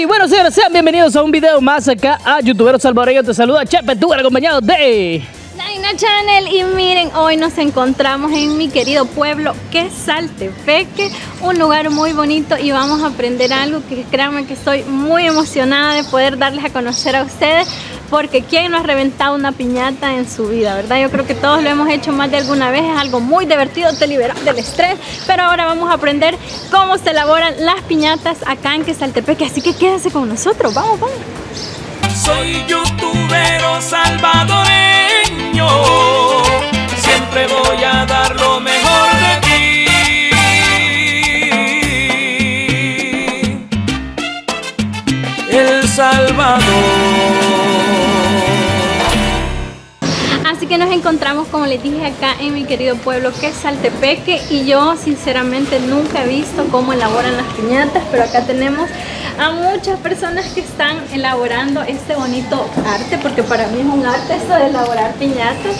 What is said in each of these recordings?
Bueno, señores, sean bienvenidos a un video más acá a Youtubero Salvadoreño. Te saluda Chepe, tú acompañado de Daina Channel. Y miren, hoy nos encontramos en mi querido pueblo que es Saltepeque, un lugar muy bonito, y vamos a aprender algo que créanme que estoy muy emocionada de poder darles a conocer a ustedes, porque ¿quién no ha reventado una piñata en su vida, verdad? Yo creo que todos lo hemos hecho más de alguna vez, es algo muy divertido, te libera del estrés, pero ahora vamos a aprender cómo se elaboran las piñatas acá en Saltepeque, así que quédense con nosotros, vamos. Soy youtubero salvadoreño, siempre voy a dar lo mejor de mí. El Salvador. Así que nos encontramos, como les dije, acá en mi querido pueblo que es Saltepeque, y yo sinceramente nunca he visto cómo elaboran las piñatas, pero acá tenemos a muchas personas que están elaborando este bonito arte, porque para mí es un arte esto de elaborar piñatas,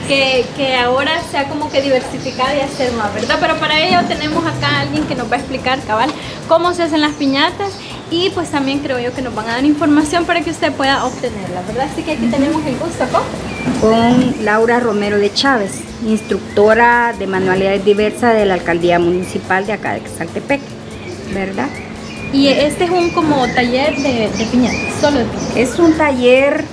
que ahora se ha como que diversificado y hacer más, ¿verdad? Pero para ello tenemos acá a alguien que nos va a explicar cabal cómo se hacen las piñatas, y pues también creo yo que nos van a dar información para que usted pueda obtenerla, ¿verdad? Así que aquí tenemos el gusto con Laura Romero de Chávez, instructora de manualidades diversas de la alcaldía municipal de acá de Saltepeque, ¿verdad? Y este es un como taller de piñatas, solo de piñatas. Es un taller,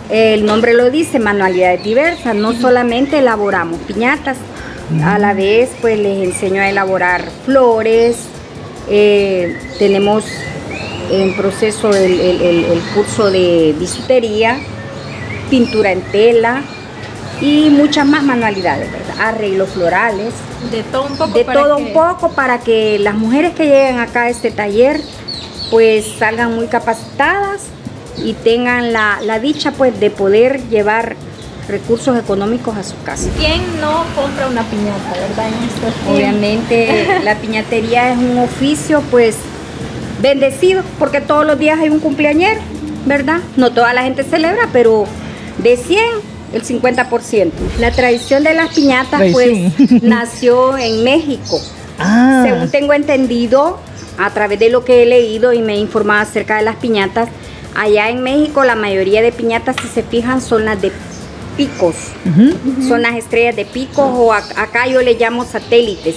el nombre lo dice, manualidades diversas. No solamente elaboramos piñatas, a la vez pues les enseño a elaborar flores. Tenemos en proceso el curso de bisutería, pintura en tela y muchas más manualidades, ¿verdad? Arreglos florales. De todo un poco. De todo un poco, para que las mujeres que lleguen acá a este taller pues salgan muy capacitadas y tengan la dicha pues de poder llevar recursos económicos a su casa. ¿Quién no compra una piñata, verdad? Obviamente la piñatería es un oficio pues bendecido, porque todos los días hay un cumpleañero, ¿verdad? No toda la gente celebra, pero de 100, el 50%. La tradición de las piñatas pues nació en México. Según tengo entendido, a través de lo que he leído y me he informado acerca de las piñatas, allá en México la mayoría de piñatas, si se fijan, son las de picos. Son las estrellas de picos, o acá yo le llamo satélites,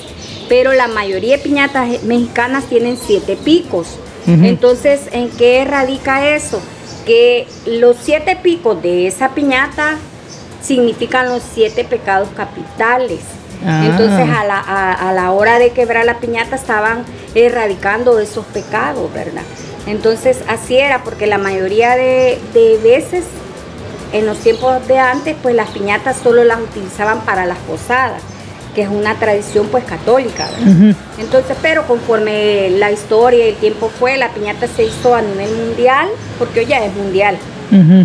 pero la mayoría de piñatas mexicanas tienen 7 picos. Entonces, ¿en qué radica eso? Que los 7 picos de esa piñata significan los 7 pecados capitales. Entonces a la hora de quebrar la piñata estaban erradicando esos pecados, ¿verdad? Entonces así era, porque la mayoría de veces en los tiempos de antes pues las piñatas solo las utilizaban para las posadas, que es una tradición pues católica, ¿verdad? Entonces, pero conforme la historia y el tiempo fue, la piñata se hizo a nivel mundial, porque hoy ya es mundial.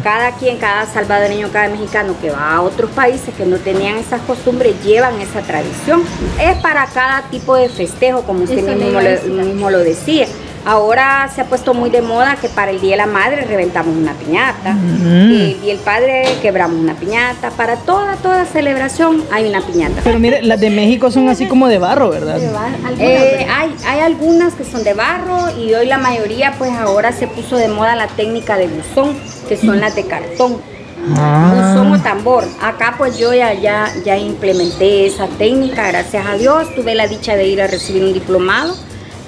Cada salvadoreño, cada mexicano que va a otros países que no tenían esas costumbres, llevan esa tradición. Es para cada tipo de festejo, como usted mismo lo decía. Ahora se ha puesto muy de moda que para el Día de la Madre reventamos una piñata, y el Día del Padre quebramos una piñata. Para toda celebración hay una piñata. Pero mire, las de México son así como de barro, ¿verdad? Hay algunas que son de barro, y hoy la mayoría pues ahora se puso de moda la técnica de buzón, que son las de cartón. Buzón o tambor. Acá pues yo ya implementé esa técnica, gracias a Dios. Tuve la dicha de ir a recibir un diplomado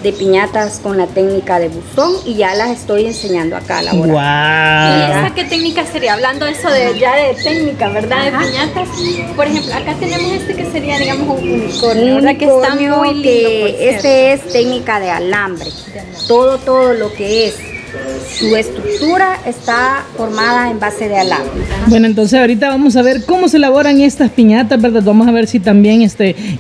de piñatas con la técnica de buzón, y ya las estoy enseñando acá a elaborar. ¿Y esa qué técnica sería? Hablando de eso de técnica, ¿verdad? De piñatas. Por ejemplo, acá tenemos este que sería, digamos, un unicornio, ¿verdad? Que está muy lindo. Este es técnica de alambre. Todo lo que es su estructura está formada en base de alambre. Bueno, entonces ahorita vamos a ver cómo se elaboran estas piñatas, ¿verdad? Vamos a ver si también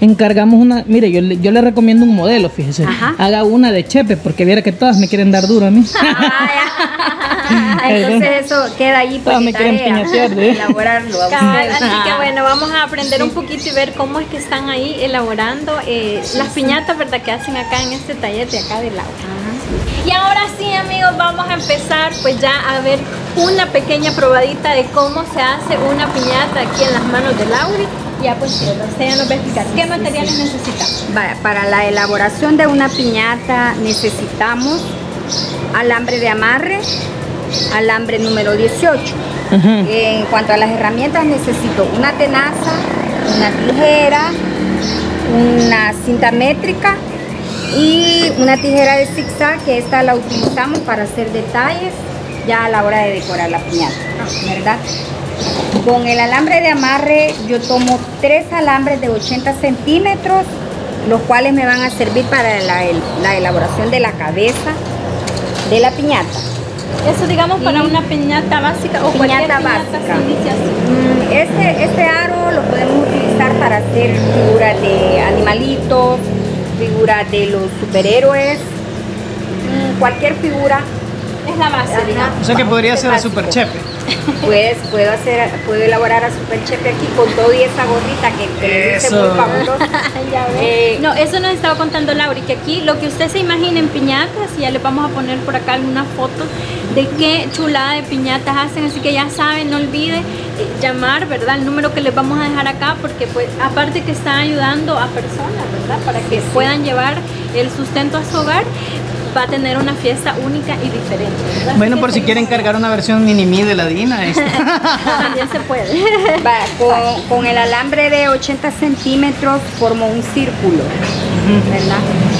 encargamos una. Mire, yo le recomiendo un modelo, fíjese. Haga una de Chepe, porque viera que todas me quieren dar duro a mí. Entonces eso queda ahí por me quieren piñatear, elaborarlo. Así que bueno, vamos a aprender un poquito y ver cómo es que están ahí elaborando las piñatas, ¿verdad? Que hacen acá en este taller de acá de Laura. Y ahora sí, amigos, vamos a empezar pues ya a ver una pequeña probadita de cómo se hace una piñata aquí en las manos de Laura. Ya pues usted ya nos va a explicar qué materiales necesitamos. Para la elaboración de una piñata necesitamos alambre de amarre, alambre número 18. En cuanto a las herramientas, necesito una tenaza, una tijera, una cinta métrica y una tijera de zigzag, que esta la utilizamos para hacer detalles ya a la hora de decorar la piñata, ¿verdad? Con el alambre de amarre yo tomo 3 alambres de 80 centímetros, los cuales me van a servir para la elaboración de la cabeza de la piñata. Eso, digamos, para una piñata básica o cualquier piñata básica. Se inicia así. Este aro lo podemos utilizar para hacer figuras de animalitos, figuras de los superhéroes, cualquier figura. Es la base, digamos. O sea que podría ser a Super Chepe. Pues puedo elaborar a Super Chepe aquí con todo y esa gorrita que le dice muy fabulosa. Ya ves. No, eso nos estaba contando Laura, que aquí lo que usted se imagina en piñatas, y ya le vamos a poner por acá algunas fotos de qué chulada de piñatas hacen, así que ya saben, no olvide llamar, ¿verdad? El número que les vamos a dejar acá, porque pues aparte que están ayudando a personas, ¿verdad? Para que puedan llevar el sustento a su hogar, va a tener una fiesta única y diferente, ¿verdad? Bueno, por si quieren cargar una versión mini-me de la Dina. También se puede. Con el alambre de 80 centímetros formo un círculo, ¿verdad?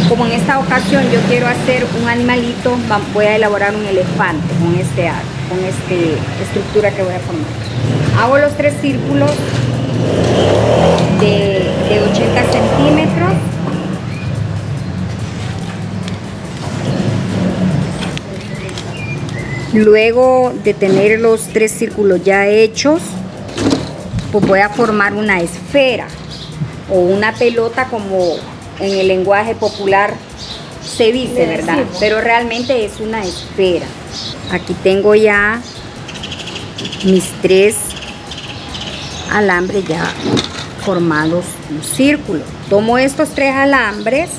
Como en esta ocasión yo quiero hacer un animalito, voy a elaborar un elefante con esta estructura que voy a formar. Hago los 3 círculos de 80 centímetros. Luego de tener los 3 círculos ya hechos, pues voy a formar una esfera o una pelota, como en el lenguaje popular se dice, ¿verdad? Pero realmente es una esfera. Aquí tengo ya mis 3 alambres ya formados un círculo. Tomo estos 3 alambres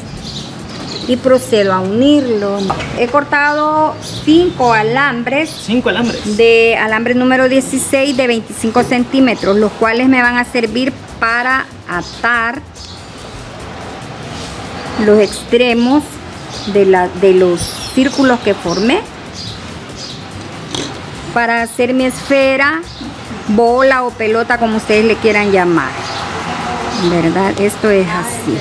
y procedo a unirlos. He cortado 5 alambres. 5 alambres. De alambre número 16 de 25 centímetros, los cuales me van a servir para atar los extremos de los círculos que formé, para hacer mi esfera, bola o pelota, como ustedes le quieran llamar, ¿verdad? Esto es así.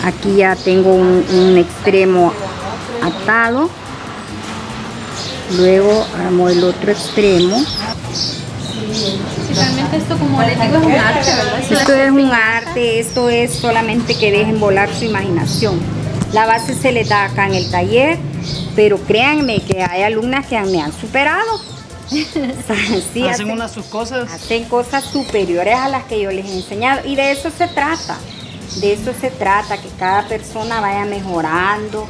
Aquí ya tengo un extremo atado, luego armo el otro extremo. Sí, realmente esto, como les digo, es un arte, ¿verdad? Esto es un arte, esto es solamente que dejen volar su imaginación. La base se les da acá en el taller, pero créanme que hay alumnas que me han superado. Sí, hacen unas sus cosas. Hacen cosas superiores a las que yo les he enseñado, y de eso se trata. De eso se trata, que cada persona vaya mejorando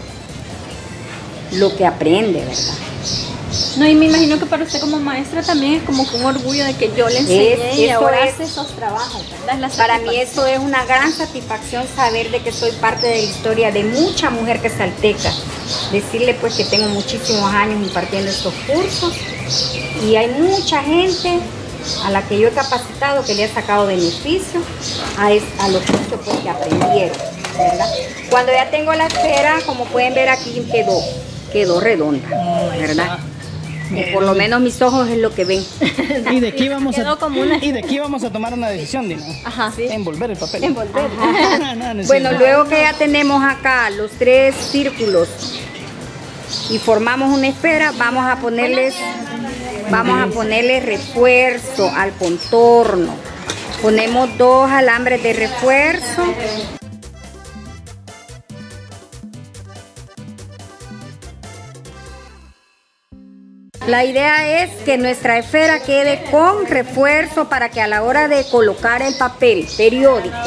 lo que aprende, ¿verdad? No, y me imagino que para usted como maestra también es como un orgullo de que yo le enseñé y ahora hace esos trabajos, ¿verdad? Para mí eso es una gran satisfacción, saber de que soy parte de la historia de mucha mujer quesalteca. Decirle pues que tengo muchísimos años impartiendo estos cursos, y hay mucha gente a la que yo he capacitado que le he sacado beneficio a los cursos pues, que aprendieron, ¿verdad? Cuando ya tengo la esfera, como pueden ver aquí, quedó redonda, ¿verdad? Por lo menos mis ojos es lo que ven. Y de aquí vamos a tomar una decisión, Dina. Ajá, sí. Envolver el papel. Envolver. No, bueno, luego que ya tenemos acá los 3 círculos y formamos una esfera, vamos a ponerle refuerzo al contorno. Ponemos 2 alambres de refuerzo. La idea es que nuestra esfera quede con refuerzo, para que a la hora de colocar el papel periódico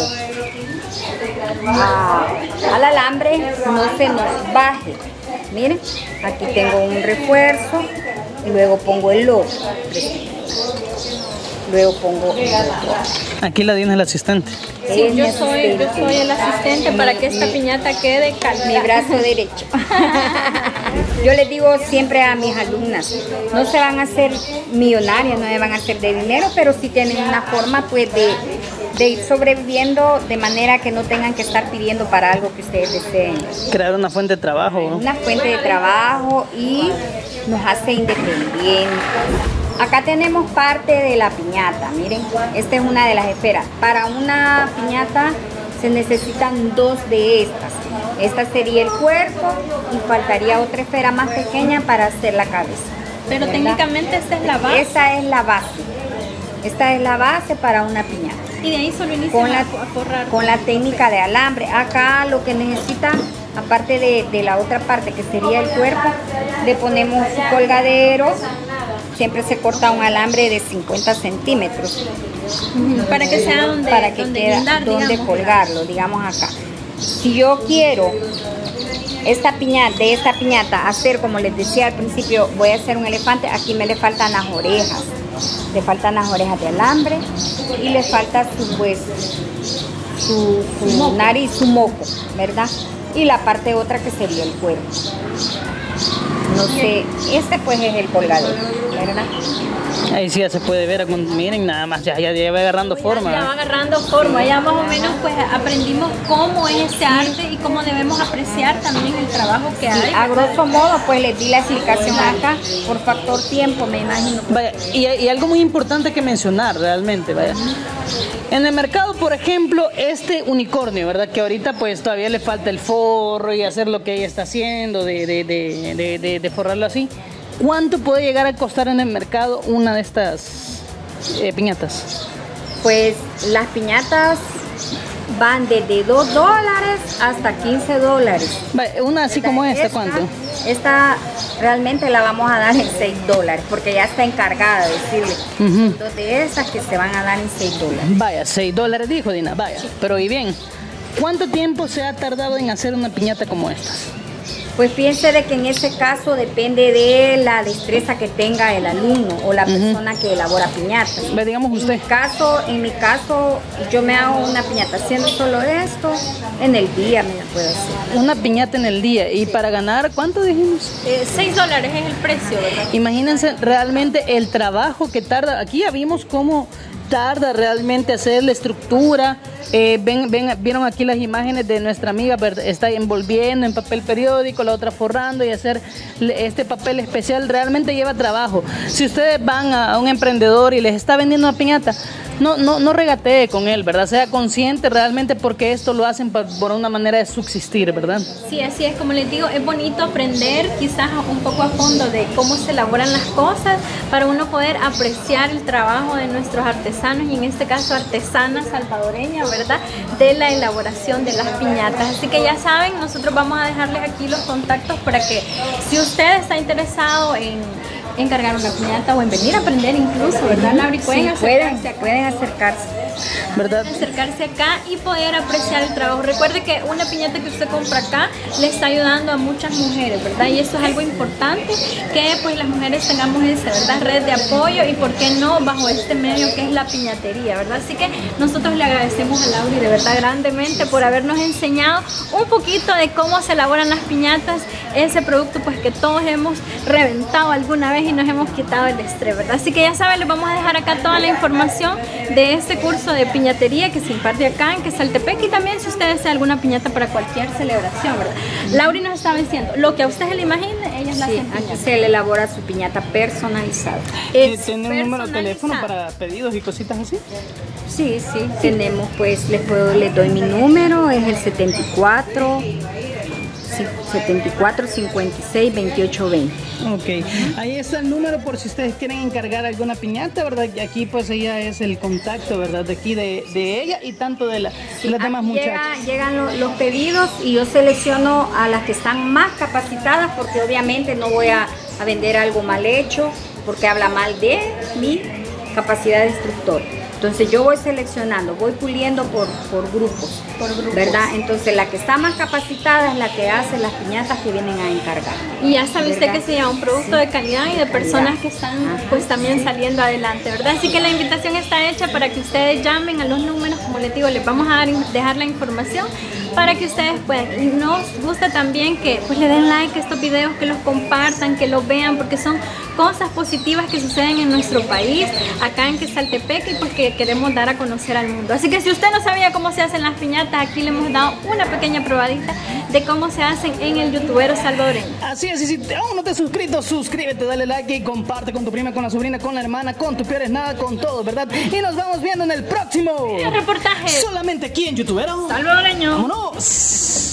al alambre no se nos baje. Miren, aquí tengo un refuerzo y luego pongo el logo. Luego pongo el logo. Aquí la Dina es la asistente. Sí, yo soy el asistente para que esta piñata quede calma. Mi brazo derecho. Yo les digo siempre a mis alumnas, no se van a hacer millonarias, no se van a hacer de dinero, pero sí tienen una forma pues de ir sobreviviendo de manera que no tengan que estar pidiendo para algo que ustedes deseen. Crear una fuente de trabajo, ¿no? Una fuente de trabajo y nos hace independientes. Acá tenemos parte de la piñata, miren, esta es una de las esferas. Para una piñata se necesitan 2 de estas. Esta sería el cuerpo y faltaría otra esfera más pequeña para hacer la cabeza. Pero ¿verdad? técnicamente esta es la base. Esa es la base. Esta es la base para una piñata. Y de ahí solo inician a forrar. Con la técnica de alambre. Acá lo que necesita, aparte de la otra parte que sería el cuerpo, le ponemos su colgadero. Siempre se corta un alambre de 50 centímetros. Para que sea donde, para que donde quede guindar, donde digamos. colgarlo, digamos acá. Si yo quiero de esta piñata hacer, como les decía al principio, voy a hacer un elefante, aquí me le faltan las orejas. Le faltan las orejas de alambre y le falta su nariz, su moco, ¿verdad? Y la parte otra que sería el cuerpo. No sé, este pues es el colgador, ¿verdad? Ahí sí ya se puede ver, miren, nada más, ya va agarrando forma. Ya va agarrando forma, ya más o menos pues aprendimos cómo es este arte y cómo debemos apreciar también el trabajo que hay. A grosso modo, pues les di la explicación acá, por factor tiempo, me imagino. Vaya, y algo muy importante que mencionar realmente, vaya. En el mercado, por ejemplo, este unicornio, ¿verdad? Que ahorita pues todavía le falta el forro y hacer lo que ella está haciendo, de forrarlo así. ¿Cuánto puede llegar a costar en el mercado una de estas piñatas? Pues las piñatas van desde $2 hasta $15. Vaya, una así como esta, ¿cuánto? Esta realmente la vamos a dar en $6, porque ya está encargada de decirle. 2 de esas que se van a dar en $6. Vaya, $6 dijo Dina, vaya. Pero y bien, ¿cuánto tiempo se ha tardado en hacer una piñata como estas? Pues fíjense de que en ese caso depende de la destreza que tenga el alumno o la persona que elabora piñatas. Digamos usted. En mi caso, yo me hago una piñata haciendo solo esto, en el día me la puedo hacer. Una piñata en el día. ¿Y para ganar cuánto dijimos? $6 es el precio, ¿verdad? Imagínense realmente el trabajo que tarda. Aquí ya vimos cómo tarda realmente hacer la estructura. Vieron aquí las imágenes de nuestra amiga, está envolviendo en papel periódico, la otra forrando, y hacer este papel especial realmente lleva trabajo. Si ustedes van a un emprendedor y les está vendiendo una piñata, no regatee con él, ¿verdad? Sea consciente realmente, porque esto lo hacen por una manera de subsistir, ¿verdad? Sí, así es, como les digo, es bonito aprender quizás un poco a fondo de cómo se elaboran las cosas para uno poder apreciar el trabajo de nuestros artesanos, y en este caso artesanas salvadoreñas, ¿verdad? De la elaboración de las piñatas. Así que ya saben, nosotros vamos a dejarles aquí los contactos para que si usted está interesado en encargar una piñata o en venir a aprender incluso, ¿verdad, Laura? Pueden acercarse, ¿verdad? Acercarse acá y poder apreciar el trabajo. Recuerde que una piñata que usted compra acá le está ayudando a muchas mujeres, ¿verdad? Y eso es algo importante, que pues las mujeres tengamos esa, ¿verdad?, red de apoyo, y por qué no bajo este medio que es la piñatería, ¿verdad? Así que nosotros le agradecemos a Laura de verdad grandemente por habernos enseñado un poquito de cómo se elaboran las piñatas, ese producto pues que todos hemos reventado alguna vez y nos hemos quitado el estrés, ¿verdad? Así que ya saben, les vamos a dejar acá toda la información de este curso de piñatería que se imparte acá en Quesaltepeque, y también si usted desea alguna piñata para cualquier celebración, ¿verdad? Laura nos estaba diciendo, lo que a usted se le imagine, ellas la hacen. Aquí se le elabora su piñata personalizada. ¿Tiene un número de teléfono para pedidos y cositas así? Sí, tenemos, pues les doy mi número, es el 74 56 28 20. Ok, ahí está el número por si ustedes quieren encargar alguna piñata, ¿verdad? Y aquí pues ella es el contacto, ¿verdad? De aquí de ella y tanto de las demás muchachas. Llegan los pedidos y yo selecciono a las que están más capacitadas, porque obviamente no voy a vender algo mal hecho, porque habla mal de mi capacidad de instructor. Entonces yo voy seleccionando, voy puliendo por grupos, ¿verdad? Entonces la que está más capacitada es la que hace las piñatas que vienen a encargar. Y ya sabe usted que se llama un producto de calidad y de personas que están pues también saliendo adelante, ¿verdad? Así que la invitación está hecha para que ustedes llamen a los números, como les digo, les vamos a dejar la información para que ustedes puedan. Y nos gusta también que pues le den like a estos videos, que los compartan, que los vean, porque son cosas positivas que suceden en nuestro país, acá en Quesaltepeque, y pues que queremos dar a conocer al mundo. Así que si usted no sabía cómo se hacen las piñatas, aquí le hemos dado una pequeña probadita de cómo se hacen en el youtubero salvadoreño. Así es, y si aún no te has suscrito, suscríbete, dale like y comparte con tu prima, con la sobrina, con la hermana, con tu peor es nada, con todos, ¿verdad? Y nos vamos viendo en el próximo reportaje. Solamente aquí en Youtubero Salvadoreño. ¡Vámonos!